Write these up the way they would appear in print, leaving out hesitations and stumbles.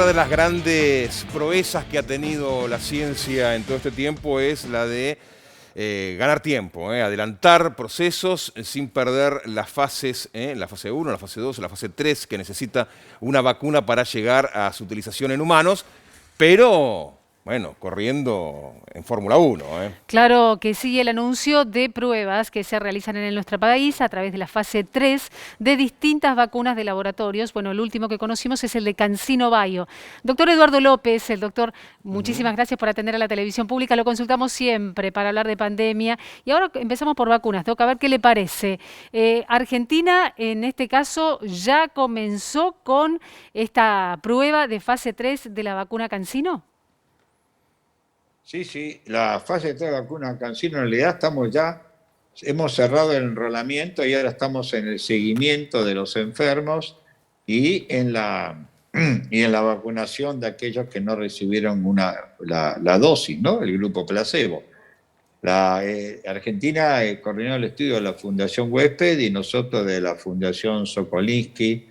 otra de las grandes proezas que ha tenido la ciencia en todo este tiempo es la de ganar tiempo, adelantar procesos sin perder las fases, la fase 1, la fase 2, la fase 3, que necesita una vacuna para llegar a su utilización en humanos, pero, bueno, corriendo en Fórmula 1. Claro que sí, el anuncio de pruebas que se realizan en nuestro país a través de la fase 3 de distintas vacunas de laboratorios. Bueno, el último que conocimos es el de CanSino Bio. Doctor Eduardo López, el doctor, muchísimas gracias por atender a la televisión pública. Lo consultamos siempre para hablar de pandemia. Y ahora empezamos por vacunas. Doc, a ver qué le parece. Argentina, en este caso, ya comenzó con esta prueba de fase 3 de la vacuna CanSino. Sí, sí, la fase 3 de vacuna CanSino, en realidad hemos cerrado el enrolamiento y ahora estamos en el seguimiento de los enfermos y en la vacunación de aquellos que no recibieron la dosis, ¿no? El grupo placebo. Argentina coordinó el estudio de la Fundación Huésped y nosotros de la Fundación Sokolinsky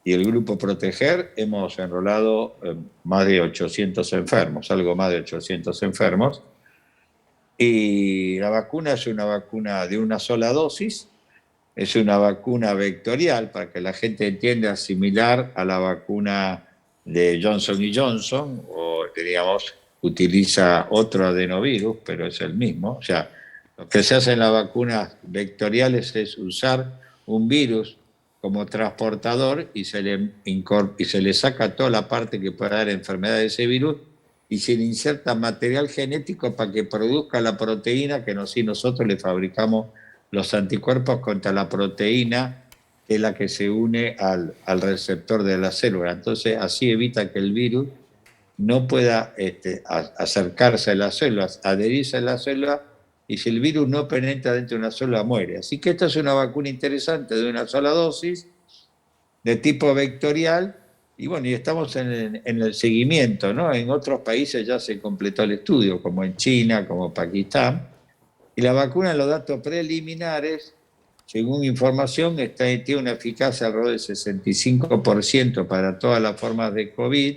y el Grupo Proteger hemos enrolado más de 800 enfermos, algo más de 800 enfermos. Y la vacuna es una vacuna de una sola dosis, es una vacuna vectorial, para que la gente entienda, similar a la vacuna de Johnson Johnson, o digamos, utiliza otro adenovirus, pero es el mismo. O sea, lo que se hace en las vacunas vectoriales es usar un virus como transportador y se le saca toda la parte que pueda dar enfermedad de ese virus y se le inserta material genético para que produzca la proteína que nosotros le fabricamos los anticuerpos contra la proteína, que es la que se une al receptor de la célula. Entonces, así evita que el virus no pueda acercarse a las células, adherirse a la célula, y si el virus no penetra dentro de una célula, muere. Así que esta es una vacuna interesante de una sola dosis, de tipo vectorial, y bueno, y estamos en el seguimiento, ¿no? En otros países ya se completó el estudio, como en China, como Pakistán, y la vacuna, en los datos preliminares, según información, tiene una eficacia alrededor del 65% para todas las formas de COVID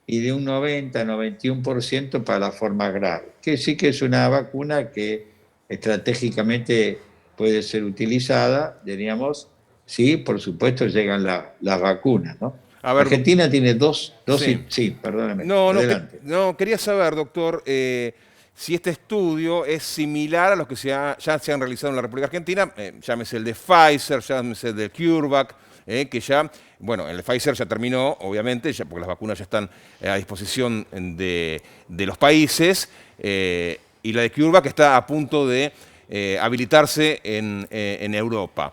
y de un 90-91% para las formas graves. Que sí que es una vacuna que estratégicamente puede ser utilizada, diríamos, sí, por supuesto llegan las vacunas, ¿no? A ver, Argentina tiene dos sí. sí, perdóname, No, adelante. quería saber, doctor, si este estudio es similar a los que ya se han realizado en la República Argentina, llámese el de Pfizer, llámese el de CureVac, que ya, bueno, el de Pfizer ya terminó, obviamente, ya porque las vacunas ya están a disposición de los países, y la de CureVac está a punto de habilitarse en Europa.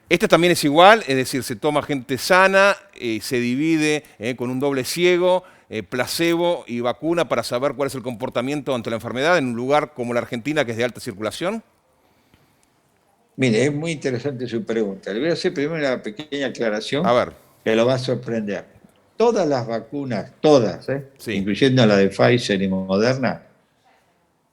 Este también es igual, es decir, se toma gente sana, se divide con un doble ciego, placebo y vacuna para saber cuál es el comportamiento ante la enfermedad en un lugar como la Argentina, que es de alta circulación. Mire, es muy interesante su pregunta. Le voy a hacer primero una pequeña A aclaración ver, que lo va a sorprender. Todas las vacunas, todas, sí. incluyendo la de Pfizer y Moderna,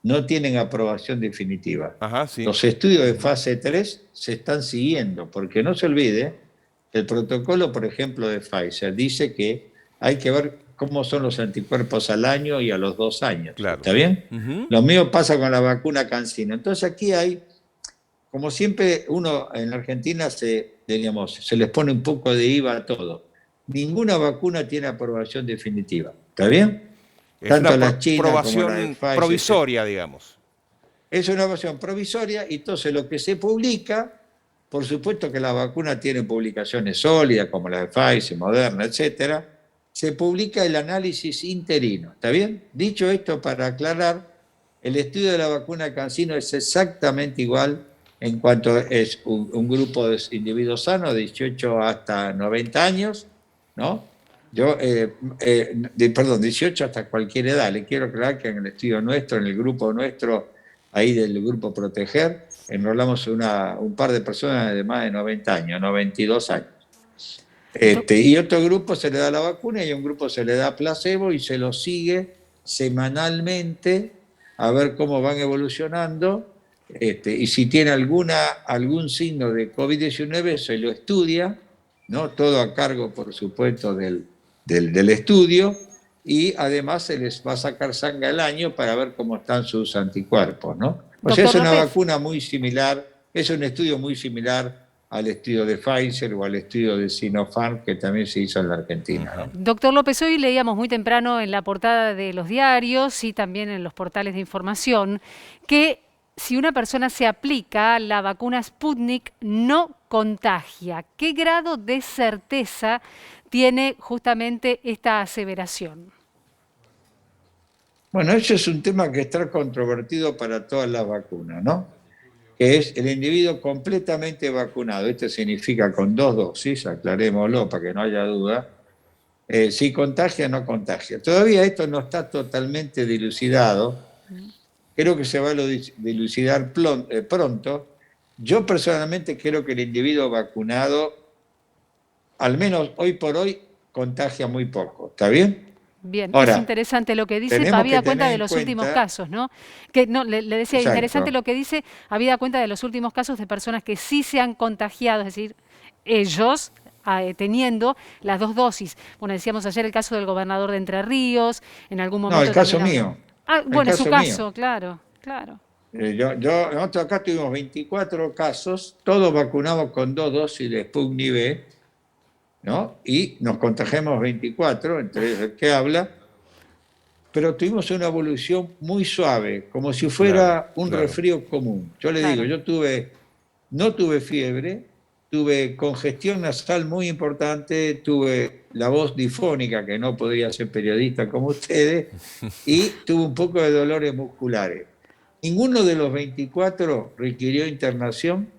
no tienen aprobación definitiva. Ajá, sí. Los estudios de fase 3 se están siguiendo, porque no se olvide, el protocolo, por ejemplo, de Pfizer dice que hay que ver cómo son los anticuerpos al año y a los 2 años. Claro. ¿Está bien? Ujú. Lo mismo pasa con la vacuna CanSino. Entonces aquí hay, como siempre, uno en Argentina se les pone un poco de IVA a todo. Ninguna vacuna tiene aprobación definitiva. ¿Está bien? Es una Tanto la china como la de aprobación Pfizer. provisoria, digamos. Es una versión provisoria y entonces lo que se publica, por supuesto que la vacuna tiene publicaciones sólidas como la de Pfizer, Moderna, etcétera, se publica el análisis interino. ¿Está bien? Dicho esto, para aclarar, el estudio de la vacuna CanSino es exactamente igual en cuanto es un grupo de individuos sanos de 18 hasta 90 años, ¿no? Perdón, 18 hasta cualquier edad. Le quiero aclarar que en el estudio nuestro, en el grupo nuestro, ahí del grupo Proteger, enrolamos un par de personas de más de 90 años, 92 años. Y otro grupo se le da la vacuna y a un grupo se le da placebo y se lo sigue semanalmente a ver cómo van evolucionando. Y si tiene algún signo de COVID-19 se lo estudia, ¿no? Todo a cargo, por supuesto, del del estudio, y además se les va a sacar sangre al año para ver cómo están sus anticuerpos, ¿no? O sea, es Doctor una López. vacuna muy similar, es un estudio muy similar al estudio de Pfizer o al estudio de Sinopharm que también se hizo en la Argentina, ¿no? Doctor López, hoy leíamos muy temprano en la portada de los diarios y también en los portales de información que si una persona se aplica la vacuna Sputnik no contagia. ¿Qué grado de certeza tiene justamente esta aseveración? Bueno, eso es un tema que está controvertido para todas las vacunas, ¿no? Que es el individuo completamente vacunado. Esto significa con 2 dosis, aclarémoslo para que no haya duda. Si contagia o no contagia. Todavía esto no está totalmente dilucidado. Creo que se va a dilucidar pronto. Yo personalmente creo que el individuo vacunado, al menos hoy por hoy, contagia muy poco. ¿Está bien? Bien, es Ahora, interesante lo que dice, tenemos habida que cuenta tener de en los últimos cuenta, casos, ¿no? Que no, le decía, interesante exacto, lo que dice, habida cuenta de los últimos casos de personas que sí se han contagiado, es decir, ellos teniendo las 2 dosis. Bueno, decíamos ayer el caso del gobernador de Entre Ríos, en algún no, el momento caso también hablamos. mío, Ah, el bueno, su caso mío. caso, claro, claro. Nosotros acá tuvimos 24 casos, todos vacunados con 2 dosis de Sputnik V, ¿no? Y nos contagiamos 24, entre ellos el que habla, pero tuvimos una evolución muy suave, como si Claro, fuera un claro. resfrío común. Yo le digo, Claro. no tuve fiebre, tuve congestión nasal muy importante, tuve la voz difónica, que no podía ser periodista como ustedes, y tuve un poco de dolores musculares. Ninguno de los 24 requirió internación,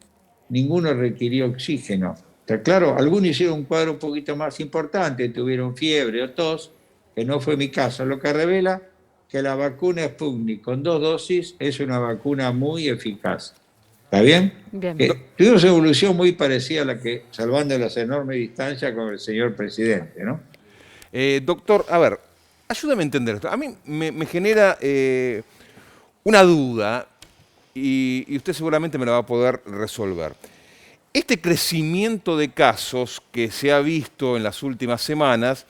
ninguno requirió oxígeno. Está claro, algunos hicieron un cuadro un poquito más importante, tuvieron fiebre o tos, que no fue mi caso, lo que revela que la vacuna Sputnik con 2 dosis es una vacuna muy eficaz. ¿Está bien? Bien. Que tuvimos una evolución muy parecida a la que, salvando las enormes distancias con el señor presidente, ¿no? Doctor, a ver, ayúdame a entender esto. A mí me genera una duda y usted seguramente me la va a poder resolver. Este crecimiento de casos que se ha visto en las últimas semanas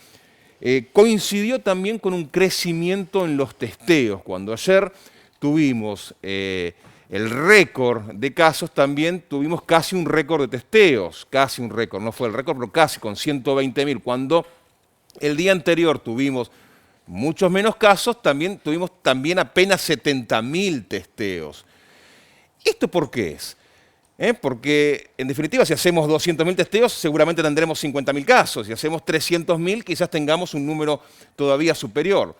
coincidió también con un crecimiento en los testeos. Cuando ayer tuvimos el récord de casos, también tuvimos casi un récord de testeos, casi un récord, no fue el récord, pero casi con 120.000. Cuando el día anterior tuvimos muchos menos casos, también tuvimos apenas 70.000 testeos. ¿Esto por qué es? Porque, en definitiva, si hacemos 200.000 testeos, seguramente tendremos 50.000 casos. Si hacemos 300.000, quizás tengamos un número todavía superior.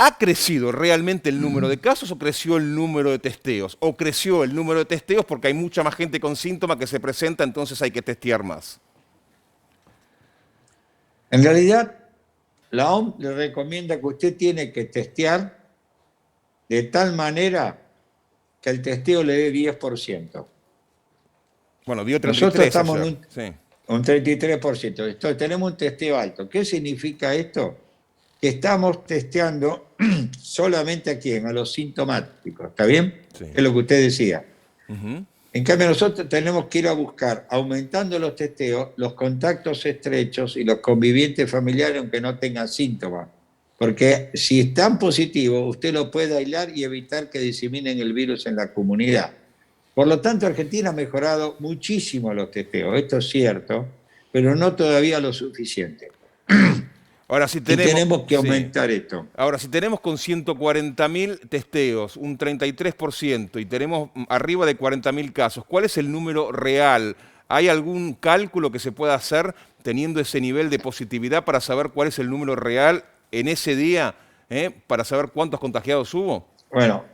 ¿Ha crecido realmente el número de casos o creció el número de testeos? ¿O creció el número de testeos porque hay mucha más gente con síntomas que se presenta, entonces hay que testear más? En realidad, la OMS le recomienda que usted tiene que testear de tal manera que el testeo le dé 10%. Bueno, dio Nosotros 33 estamos en ayer. Sí. un 33%. Entonces, tenemos un testeo alto. ¿Qué significa esto? Que estamos testeando solamente a quién, a los sintomáticos. ¿Está bien? Sí. Es lo que usted decía. Ujú. En cambio, nosotros tenemos que ir a buscar, aumentando los testeos, los contactos estrechos y los convivientes familiares, aunque no tengan síntomas. Porque si están positivos, usted lo puede aislar y evitar que diseminen el virus en la comunidad. Por lo tanto, Argentina ha mejorado muchísimo los testeos, esto es cierto, pero no todavía lo suficiente. Ahora sí Y tenemos, tenemos que sí. aumentar esto. Ahora, si tenemos con 140.000 testeos, un 33%, y tenemos arriba de 40.000 casos, ¿cuál es el número real? ¿Hay algún cálculo que se pueda hacer teniendo ese nivel de positividad para saber cuál es el número real en ese día, para saber cuántos contagiados hubo? Bueno,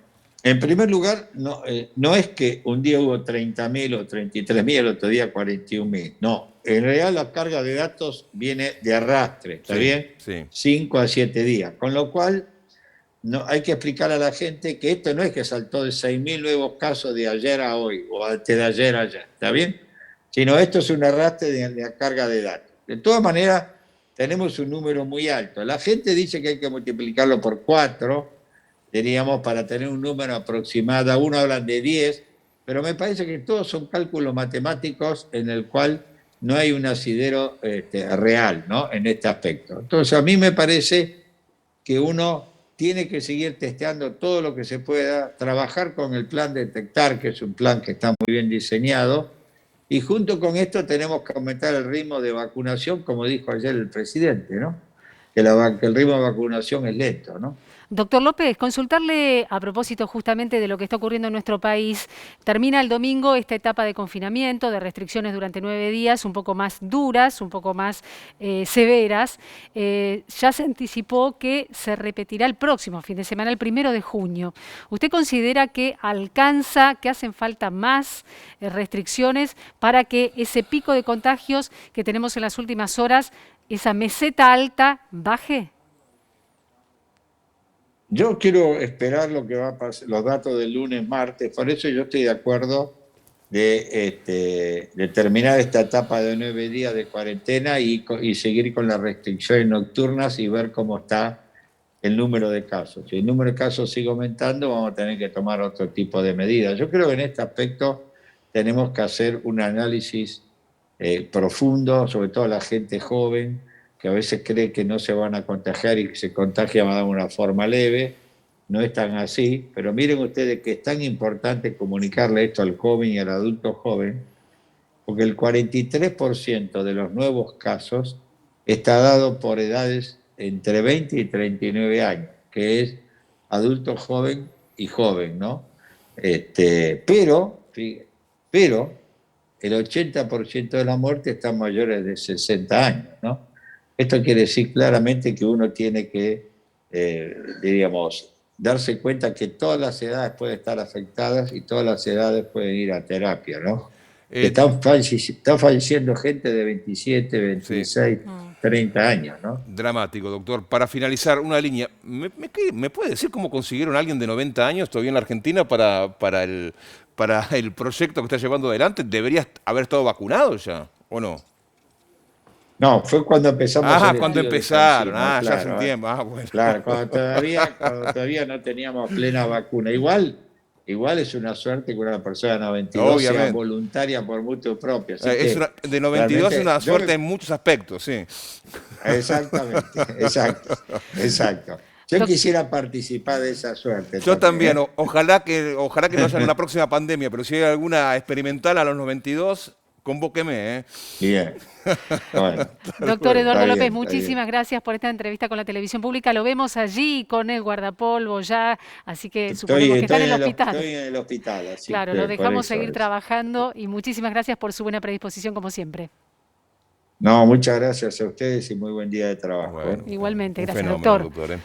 en primer lugar, no es que un día hubo 30.000 o 33.000, el otro día 41.000. No, en realidad la carga de datos viene de arrastre, ¿está Sí, bien? sí. 5 a 7 días. Con lo cual, no, hay que explicar a la gente que esto no es que saltó de 6.000 nuevos casos de ayer a hoy o antes de ayer a ayer, ¿está bien? Sino esto es un arrastre de la carga de datos. De todas maneras, tenemos un número muy alto. La gente dice que hay que multiplicarlo por 4, diríamos, para tener un número aproximado. Uno hablan de 10, pero me parece que todos son cálculos matemáticos en el cual no hay un asidero real, ¿no?, en este aspecto. Entonces, a mí me parece que uno tiene que seguir testeando todo lo que se pueda, trabajar con el plan Detectar, que es un plan que está muy bien diseñado, y junto con esto tenemos que aumentar el ritmo de vacunación, como dijo ayer el presidente, ¿no?, que el ritmo de vacunación es lento, ¿no? Doctor López, consultarle a propósito justamente de lo que está ocurriendo en nuestro país. Termina el domingo esta etapa de confinamiento, de restricciones durante 9 días, un poco más duras, un poco más severas. Ya se anticipó que se repetirá el próximo fin de semana, el 1 de junio. ¿Usted considera que alcanza, que hacen falta más restricciones para que ese pico de contagios que tenemos en las últimas horas, esa meseta alta, baje? Yo quiero esperar lo que va a pasar, los datos del lunes, martes, por eso yo estoy de acuerdo de terminar esta etapa de 9 días de cuarentena y seguir con las restricciones nocturnas y ver cómo está el número de casos. Si el número de casos sigue aumentando, vamos a tener que tomar otro tipo de medidas. Yo creo que en este aspecto tenemos que hacer un análisis profundo, sobre todo la gente joven, que a veces cree que no se van a contagiar y que se contagian de una forma leve. No es tan así, pero miren ustedes que es tan importante comunicarle esto al joven y al adulto joven, porque el 43% de los nuevos casos está dado por edades entre 20 y 39 años, que es adulto joven y joven, ¿no? Pero el 80% de la muerte están mayores de 60 años, ¿no? Esto quiere decir claramente que uno tiene que, diríamos, darse cuenta que todas las edades pueden estar afectadas y todas las edades pueden ir a terapia, ¿no? Está falleciendo gente de 27, 26, sí, 30 años, ¿no? Dramático, doctor. Para finalizar, una línea. ¿Me puede decir cómo consiguieron a alguien de 90 años todavía en la Argentina para el proyecto que está llevando adelante? ¿Debería haber estado vacunado ya o no? No, fue cuando empezamos. Cuando empezaron, claro, ya hace un tiempo. Bueno. Claro, cuando todavía no teníamos plena vacuna. Igual es una suerte que una persona de 92 sea voluntaria por mutuo propio. Así de 92 es una suerte en muchos aspectos, sí. Exactamente, exacto. Yo quisiera participar de esa suerte. Yo también. Ojalá que no haya una próxima pandemia, pero si hay alguna experimental a los 92, convóqueme, ¿eh? Bien. Bueno, doctor Eduardo López, muchísimas gracias por esta entrevista con la televisión pública. Lo vemos allí con el guardapolvo ya, así que suponemos que está en el hospital. Estoy en el hospital. Así claro, lo dejamos seguir trabajando y muchísimas gracias por su buena predisposición como siempre. No, muchas gracias a ustedes y muy buen día de trabajo. Bueno, igualmente, gracias, doctor.